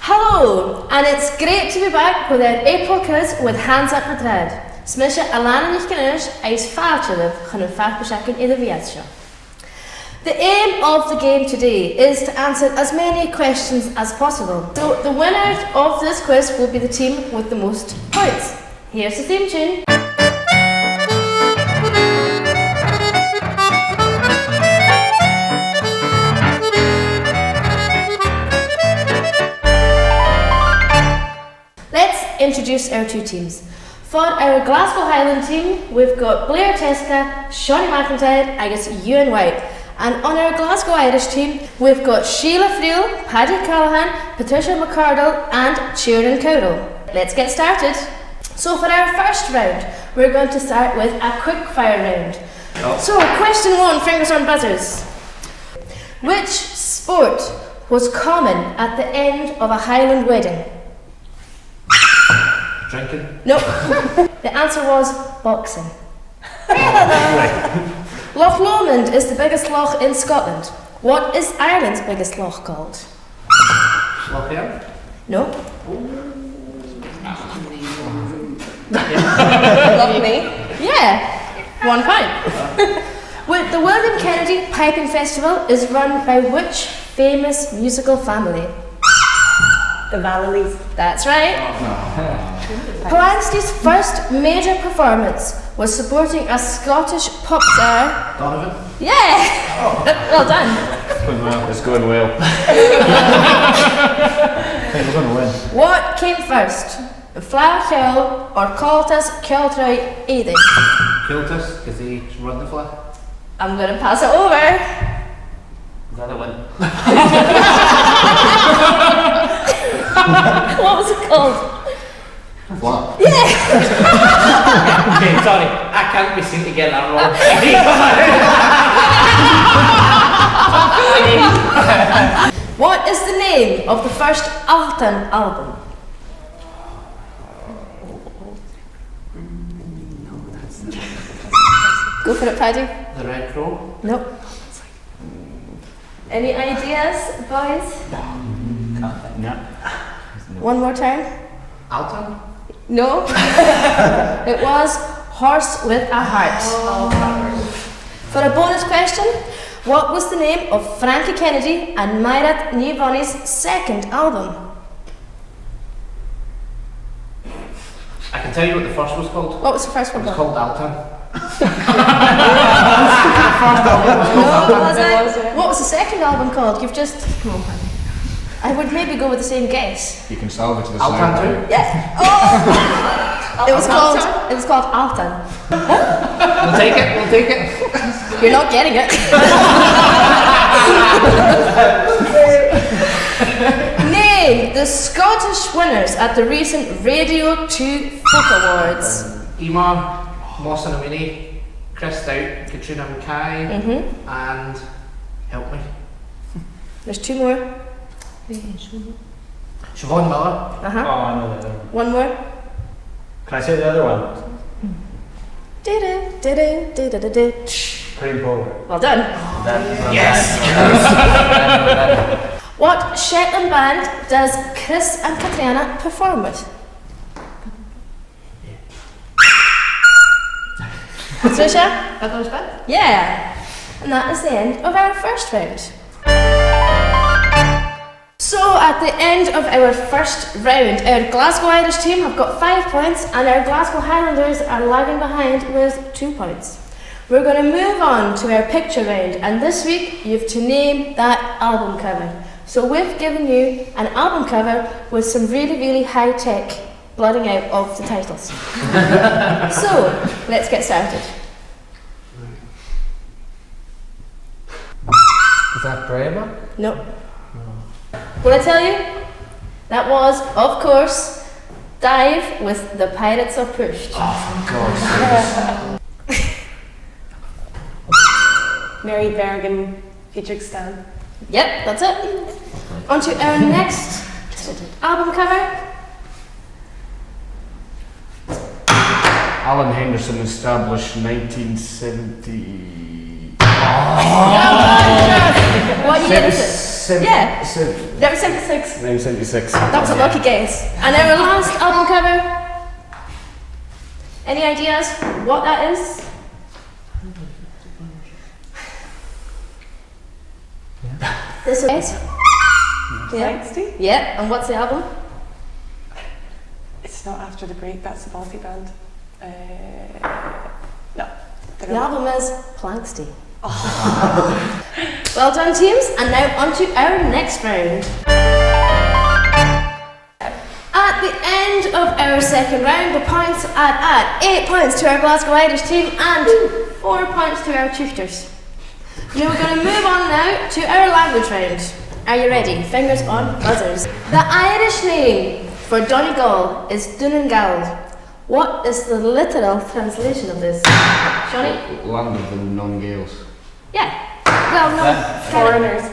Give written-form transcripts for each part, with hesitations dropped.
Hallo, and it's great to be back with our April quiz with Hands Up the Thread. Smisha Alana Nichkanush, Ice Farchilov, Hunna Farpashakin in the Vietsha. The aim of the game today is to answer as many questions as possible. So the winner of this quiz will be the team with the most points. Here's the theme tune. Let's introduce our two teams. For our Glasgow Highland team, we've got Blair Teska, Seonaidh Macintyre, and Ewen White. And on our Glasgow Irish team, we've got Sìle Friel, Paddy Callaghan, Patricia McArdle, and Tiernan Courell. Let's get started. So for our first round, we're going to start with a quickfire round. So question one, fingers on buzzers. Which sport was common at the end of a Highland wedding? Drinking? No. The answer was boxing. Loch Lomond is the biggest loch in Scotland. What is Ireland's biggest loch called? Loch Neagh? No. Loch Neagh? Yeah. 1 point. With the William Kennedy Piping Festival is run by which famous musical family? The Vallelys. That's right. Planxty's first major performance was supporting a Scottish pop star. Donovan? Yeah! Oh. Well done. It's going well. I think we're going to win. What came first? Fleadh or Comhaltas, Ceoltóirí, Éireann? Courell, because they run the flag. I'm going to pass it over. Is that a win? What was it called? What? Yeah! Okay, sorry. I can't be seen to get that wrong. What is the name of the first Altan album? Go for it, Paddy. The Red Crow? Nope. Any ideas, boys? No. One more time. Alton? No. It was Horse with a Heart. For a bonus question, what was the name of Frankie Kennedy and Myrat Nievoni's second album? I can tell you what the first was called. What was the first It one was called? called Alton. What was the second album called? You've just... Come on, Paddy. I would maybe go with the same guess. You can salvage the Alton sound. too? Yeah. Oh! It was called Altan. We'll take it. You're not getting it. Name the Scottish winners at the recent Radio 2 Folk Awards. Emma, Moss and Amini, Chris Stout, Katrina Mackay, and help me. There's two more. Siobhan Miller. Uh-huh. Oh, I know the other one. One more. Can I say the other one? Pretty poor. Well done. Yes. What Shetland band does Chris and Katrina perform with? Patricia? Vallelys band? Yeah. And that is the end of our first round. So at the end of our first round, our Glasgow Irish team have got 5 points and our Glasgow Highlanders are lagging behind with 2 points. We're going to move on to our picture round, and this week you have to name that album cover. So we've given you an album cover with some really high-tech blurring out of the titles. So let's get started. Is that Bremer? No. Will I tell you? That was, of course, Dive with the Pirates of Pushed. Oh, for God's sake. Mary Bergen featured Stan. Yep, that's it. On to our next album cover. Alan Henderson established 1970. What year is it? Yeah. That was 76. 1976. That was a lucky guess. And our last album cover. Any ideas what that is? This is. Planxty? Yeah. And what's the album? It's not After the Break, that's the Balti band. No. The album is Planxty. Well done, teams. And now on to our next round. At the end of our second round, the points are at 8 points to our Glasgow Irish team and 4 points to our tutors. Now we're going to move on now to our language round. Are you ready? Fingers on buzzers. The Irish name for Donegal is Donegal. What is the literal translation of this? Johnny? Land of the non-Gaels. Yeah. Well, no. Foreigners,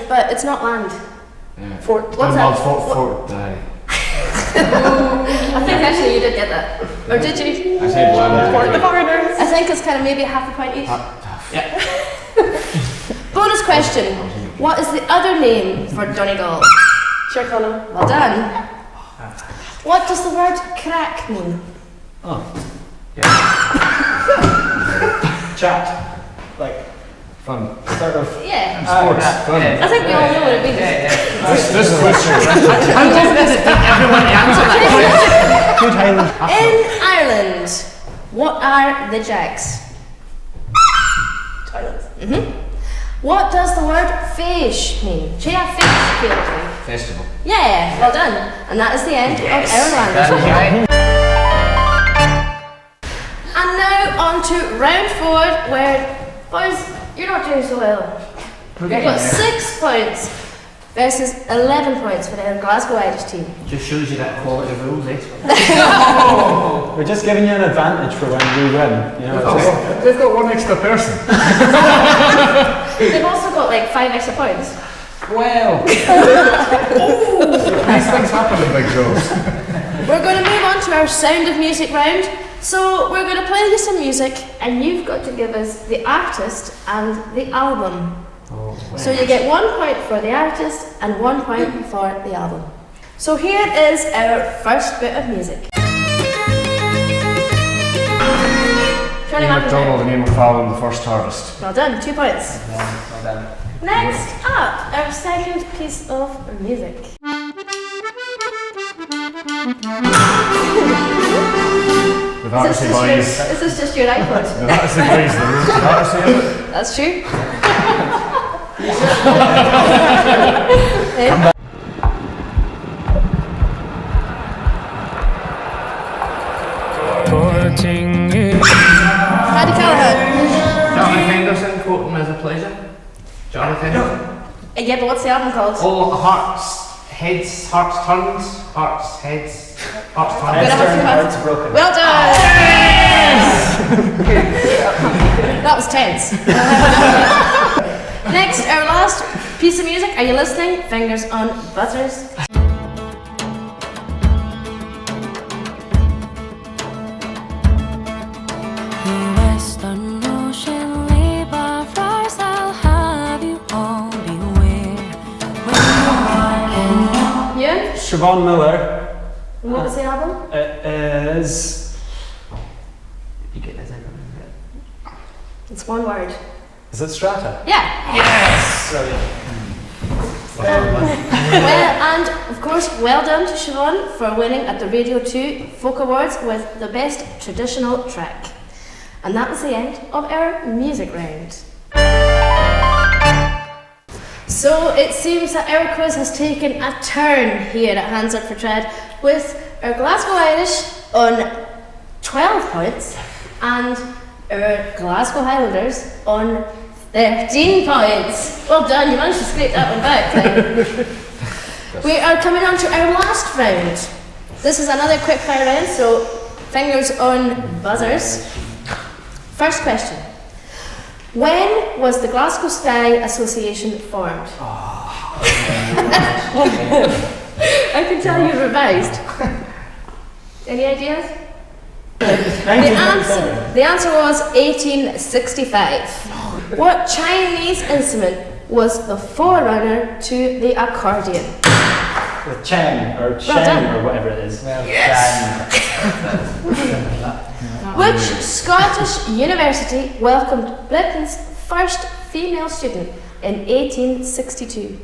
but it's not land. Yeah. Fort. What's that? Fort. I think actually you did get that. Or did you? I said land. Fort the foreigners. I think it's kind of maybe half a point each. Yeah. Bonus question. What is the other name for Donegal? Cheoil. Well done. What does the word crack mean? Oh. Yeah. Chat. Like, Fun. sort of. Yeah. Sports. Fun. I think we all know what it means. This question. I'm confident that everyone answered that Good Highland. In Ireland, what are the Jacks? Toilets. What does the word fish mean? Cheoil fish. Festival. Yeah, well done. And that is the end of our language. That's right. And now on to round 4, where, boys, you're not doing so well. You've got 6 points versus 11 points for the Glasgow Irish team. Just shows you that quality of rules, eh? We're just giving you an advantage for when we win. You know, just, They've got one extra person. They've also got like 5 extra points. Well. These things happen in big shows. We're going to move on to our Sound of Music round. So we're going to play you some music and you've got to give us the artist and the album. So you get 1 point for the artist and 1 point for the album. So here is our first bit of music. Johnny McDonald McIntyre. and Ian McFarlane, the first harvest. Well done, 2 points. Well done. Next up, our second piece of music. The Battersea Boys. Is this just your iPod? The Battersea Boys, the road to Battersea, is it? That's true. Paddy Callaghan. Jonathan Henderson, quote him as a pleasure. Jonathan Henderson. Yeah, but what's the album called? Oh, hearts, heads, hearts turns, hearts, heads, hearts I'm turns. gonna have to Hearts broken. Well done! That was tense. Next, our last piece of music. Are you listening? Fingers on buzzers. Ewan? Siobhan Miller. And what was the album? It is. You get this, It's 1 word. Is it Strata? Yeah. Yes! Brilliant. Well, and of course, well done to Siobhan for winning at the Radio 2 Folk Awards with the best traditional track. And that was the end of our music round. So it seems that our quiz has taken a turn here at Hands Up for Trad, with our Glasgow Irish on 12 points and our Glasgow Highlanders on 13 points. Well done, you managed to scrape that one back. We are coming on to our last round. This is another quickfire round, so fingers on buzzers. First question. When was the Glasgow Sky Association formed? I can tell you revised. Any ideas? The answer was 1865. What Chinese instrument was the forerunner to the accordion? The Chen or done. Shen or whatever it is. Which Scottish university welcomed Britain's first female student in 1862?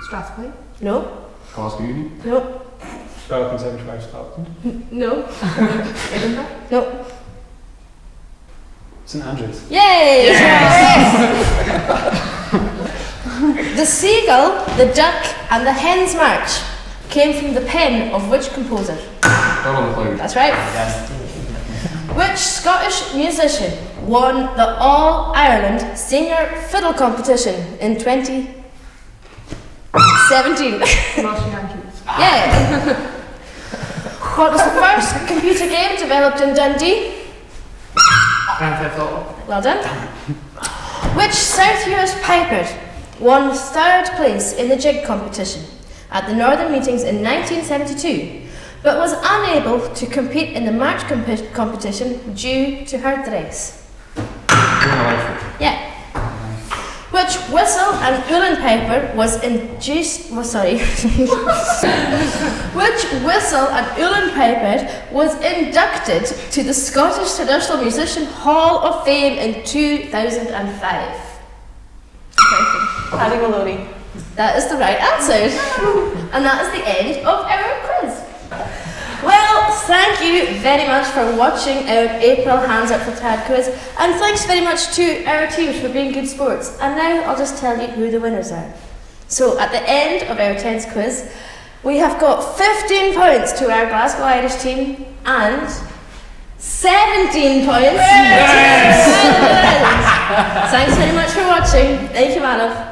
Strathclyde. No, Glasgow Uni. no, Royal Conservative of Scotland. no, Edinburgh. no. St Andrews. Yay! The seagull, the duck, and the hen's march came from the pen of which composer? Donovan. That's right. Which Scottish musician won the All Ireland Senior Fiddle Competition in 2017? Yeah. What was the first computer game developed in Dundee? Grand Theft Auto. Well done. Which South US piper won third place in the jig competition at the Northern Meetings in 1972, but was unable to compete in the march competition due to her dress? Yeah. Which whistle and uilleann piper was induced? Which whistle and uilleann piper was inducted to the Scottish Traditional Musician Hall of Fame in 2005? Paddy Maloney. That is the right answer. And that is the end of our quiz. Well, thank you very much for watching our April Hands Up for Tad quiz, and thanks very much to our teams for being good sports. And now I'll just tell you who the winners are. So at the end of our 10th quiz, we have got 15 points to our Glasgow Irish team and 17 points to our Highlands. Thanks very much for watching. Thank you, Manav.